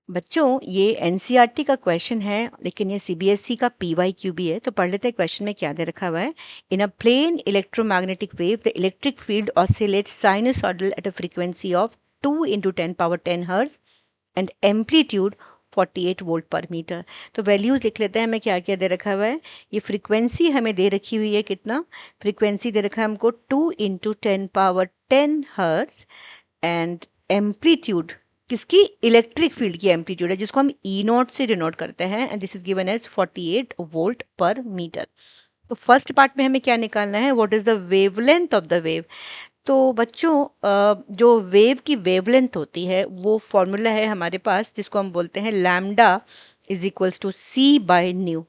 बच्चों ये एनसीईआरटी का क्वेश्चन है, लेकिन ये सीबीएसई का पीवाईक्यू भी है। तो पढ़ लेते हैं क्वेश्चन में क्या दे रखा हुआ है। In a plane electromagnetic wave the electric field oscillates sinusoidal at a frequency of 2 into 10 power 10 hertz and amplitude 48 volt per metre. तो वैल्यूज लिख लेते हैं, हमें क्या क्या दे रखा हुआ है। ये फ्रीक्वेंसी हमें दे रखी हुई है, कितना फ्रीक्वेंसी दे रखा है हमको 2 into 10 power 10 hertz and amplitude किसकी, इलेक्ट्रिक फील्ड की एम्पलीट्यूड है, जिसको हम ई नॉट से डिनोट करते हैं, and this is given as 48 volt per metre. तो फर्स्ट पार्ट में हमें क्या निकालना है, what is the wavelength of the wave. तो बच्चों जो वेव की वेवलेंथ होती है वो फॉर्मूला है हमारे पास, जिसको हम बोलते हैं lambda is equals to c by nu,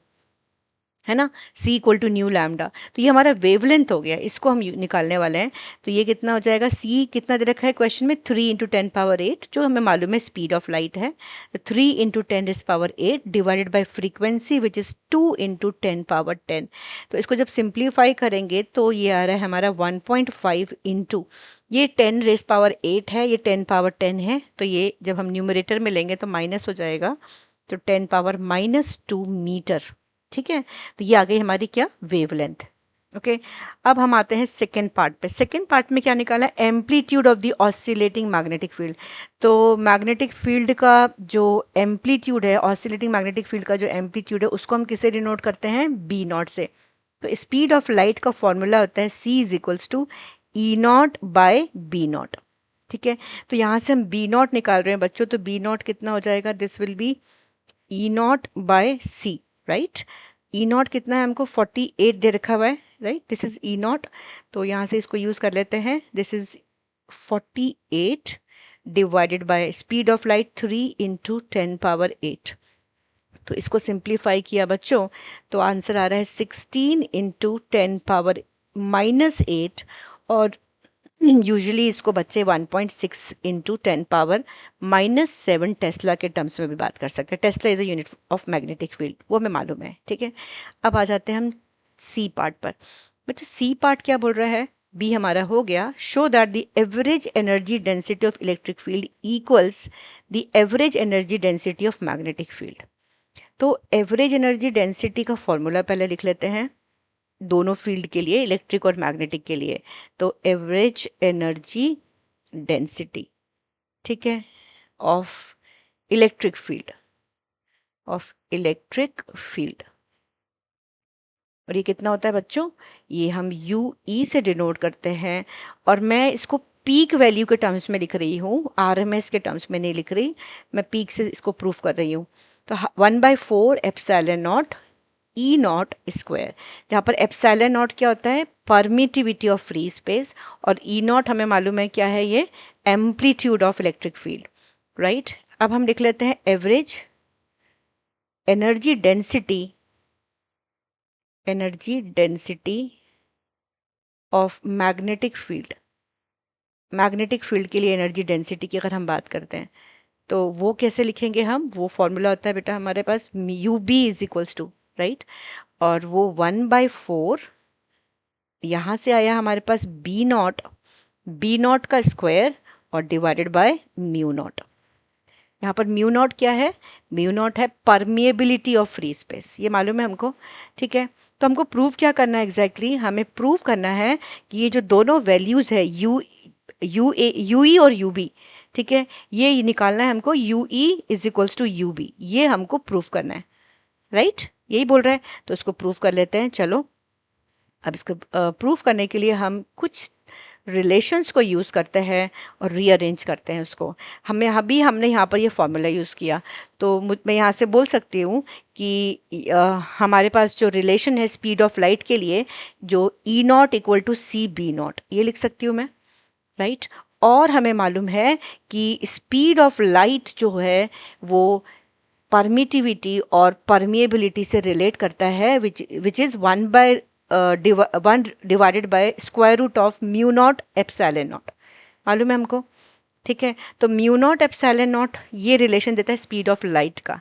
है ना, c equal to nu lambda. तो ये हमारा वेवलेंथ हो गया, इसको हम निकालने वाले हैं। तो ये कितना हो जाएगा, c कितना दे रखा है क्वेश्चन में, 3 into 10 power 8, जो हमें मालूम है स्पीड ऑफ लाइट है। तो 3 into 10 is power 8 divided by frequency which is 2 into 10 power 10। तो इसको जब सिंप्लीफाई करेंगे तो ये आ रहा है हमारा 1.5 इंटू, ये 10 रेस पावर 8 है, ये 10 पावर 10 है, तो ये जब हम न्यूमरेटर में लेंगे तो माइनस हो जाएगा, तो 10 पावर -2 मीटर। ठीक है, तो ये आ गई हमारी क्या, वेवलेंथ। ओके, अब हम आते हैं सेकेंड पार्ट पे। सेकेंड पार्ट में क्या निकाला है, amplitude of the oscillating magnetic field. तो मैग्नेटिक फील्ड का जो एम्पलीट्यूड है, ऑसिलेटिंग मैग्नेटिक फील्ड का जो एम्पलीट्यूड है, उसको हम किसे डिनोट करते हैं, बी नॉट से। तो स्पीड ऑफ लाइट का फॉर्मूला होता है c is equals to E naught by B naught. ठीक है, तो यहाँ से हम बी नॉट निकाल रहे हैं बच्चों, तो बी नॉट कितना हो जाएगा, this will be E naught by c, right. E naught कितना है, हमको 48 दे रखा हुआ है, right, this is E naught. तो यहाँ से इसको यूज कर लेते हैं, this is 48 divided by speed of light 3 into 10 power 8। तो इसको सिंप्लीफाई किया बच्चों, तो आंसर आ रहा है 16 into 10 power -8। और यूजुअली इसको बच्चे 1.6 into 10 पावर -7 टेस्ला के टर्म्स में भी बात कर सकते हैं। Tesla is a unit of magnetic field, वो हमें मालूम है। ठीक है, अब आ जाते हैं हम सी पार्ट पर। बच्चों सी पार्ट क्या बोल रहा है, बी हमारा हो गया, show that the average energy density of electric field equals the average energy density of magnetic field. तो एवरेज एनर्जी डेंसिटी का फॉर्मूला पहले लिख लेते हैं, दोनों फील्ड के लिए, इलेक्ट्रिक और मैग्नेटिक के लिए। तो एवरेज एनर्जी डेंसिटी, ठीक है, of electric field, of electric field, और ये कितना होता है बच्चों, ये हम यू ई से डिनोट करते हैं। और मैं इसको पीक वैल्यू के टर्म्स में लिख रही हूँ, आरएमएस के टर्म्स में नहीं लिख रही, मैं पीक से इसको प्रूफ कर रही हूँ। तो 1/4 epsilon naught E naught square, जहाँ पर एप्सिलॉन नॉट क्या होता है, परमिटिविटी ऑफ फ्री स्पेस, और ई नॉट हमें मालूम है क्या है, ये amplitude of electric field, right. अब हम लिख लेते हैं average energy density, energy density of magnetic field. Magnetic field के लिए एनर्जी डेंसिटी की अगर हम बात करते हैं तो वो कैसे लिखेंगे हम, वो फॉर्मूला होता है बेटा हमारे पास U B is equals to, right, और वो 1/4 यहाँ से आया हमारे पास बी नॉट, बी नॉट का स्क्वायर और डिवाइडेड बाय म्यू नॉट। यहाँ पर म्यू नॉट क्या है, म्यू नॉट है परमिएबिलिटी ऑफ फ्री स्पेस, ये मालूम है हमको। ठीक है, तो हमको प्रूव क्या करना है एग्जैक्टली, हमें प्रूव करना है कि ये जो दोनों वैल्यूज है यू ई और यू बी, ठीक है, ये निकालना है हमको, u E is equals to u B, ये हमको प्रूव करना है, राइट, यही बोल रहा है। तो इसको प्रूव कर लेते हैं, चलो। अब इसको प्रूव करने के लिए हम कुछ रिलेशंस को यूज़ करते हैं और रीअरेंज करते हैं उसको। हमने यहाँ पर ये फॉर्मूला यूज़ किया, तो मैं यहाँ से बोल सकती हूँ कि हमारे पास जो रिलेशन है स्पीड ऑफ लाइट के लिए, जो E naught equal to C B naught, ये लिख सकती हूँ मैं, राइट। और हमें मालूम है कि स्पीड ऑफ लाइट जो है वो परमिटिविटी और परमिएबिलिटी से रिलेट करता है, which is 1 divided by square root of mu naught epsilon naught, मालूम है हमको। ठीक है, तो म्यू नॉट एप्सिलॉन नॉट ये रिलेशन देता है स्पीड ऑफ लाइट का।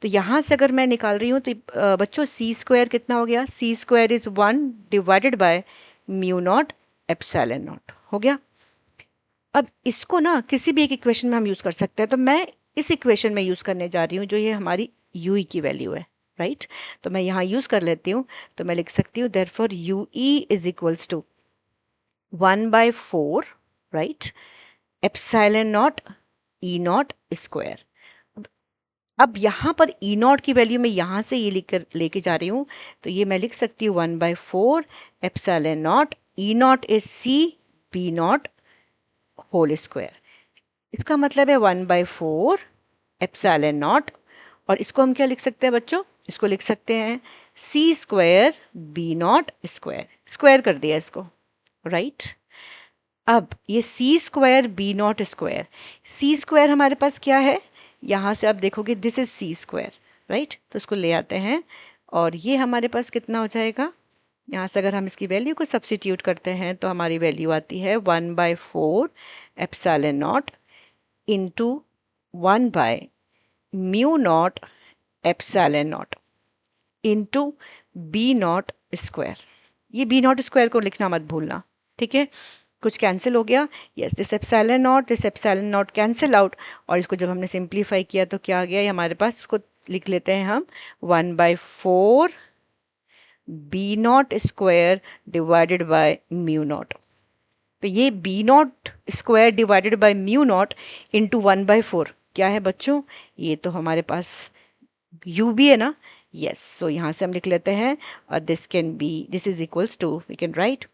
तो यहाँ से अगर मैं निकाल रही हूँ तो बच्चों सी स्क्वायर कितना हो गया, C square is 1 divided by mu naught epsilon naught, हो गया। अब इसको ना किसी भी एक इक्वेशन में हम यूज़ कर सकते हैं, तो मैं इस इक्वेशन में यूज़ करने जा रही हूँ जो ये हमारी यूई की वैल्यू है, राइट। तो मैं यहाँ यूज़ कर लेती हूँ, तो मैं लिख सकती हूँ therefore u E is equals to 1/4, right, epsilon naught E naught square. अब यहाँ पर ई नॉट की वैल्यू मैं यहाँ से ये लिख कर लेके जा रही हूँ, तो ये मैं लिख सकती हूँ 1/4 epsilon naught E naught is c B naught whole square. इसका मतलब है 1/4 एप्सिलॉन नॉट, और इसको हम क्या लिख सकते हैं बच्चों, इसको लिख सकते हैं C square B naught square, square कर दिया इसको, राइट। अब ये C square B naught square, C square हमारे पास क्या है, यहाँ से आप देखोगे this is C square, right. तो इसको ले आते हैं और ये हमारे पास कितना हो जाएगा, यहाँ से अगर हम इसकी वैल्यू को सब्स्टिट्यूट करते हैं तो हमारी वैल्यू आती है 1/4 epsilon naught into 1/μ0 epsilon naught into B naught square. ये बी नॉट स्क्वायर को लिखना मत भूलना, ठीक है। कुछ कैंसिल हो गया, yes, this epsilon not cancel out, और इसको जब हमने सिंप्लीफाई किया तो क्या आ गया ये हमारे पास, इसको लिख लेते हैं हम 1/4 B naught square divided by mu naught. तो ये B naught square divided by mu naught into 1/4 क्या है बच्चों, ये तो हमारे पास यू भी है ना, यस। सो यहाँ से हम लिख लेते हैं this can be, this is equals to, we can write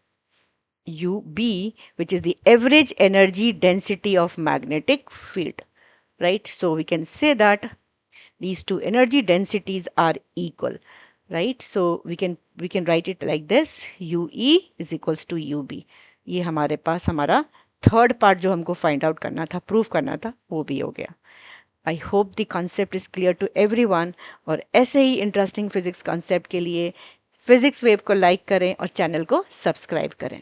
UB, which is the average energy density of magnetic field, right? So we can say that these two energy densities are equal, right? So we can write it like this, UE is equals to UB. ये हमारे पास हमारा third part जो हमको find out करना था, proof करना था, वो भी हो गया। I hope the concept is clear to everyone, और ऐसे ही इंटरेस्टिंग फिजिक्स कॉन्सेप्ट के लिए फिजिक्स वेव को लाइक करें और चैनल को सब्सक्राइब करें।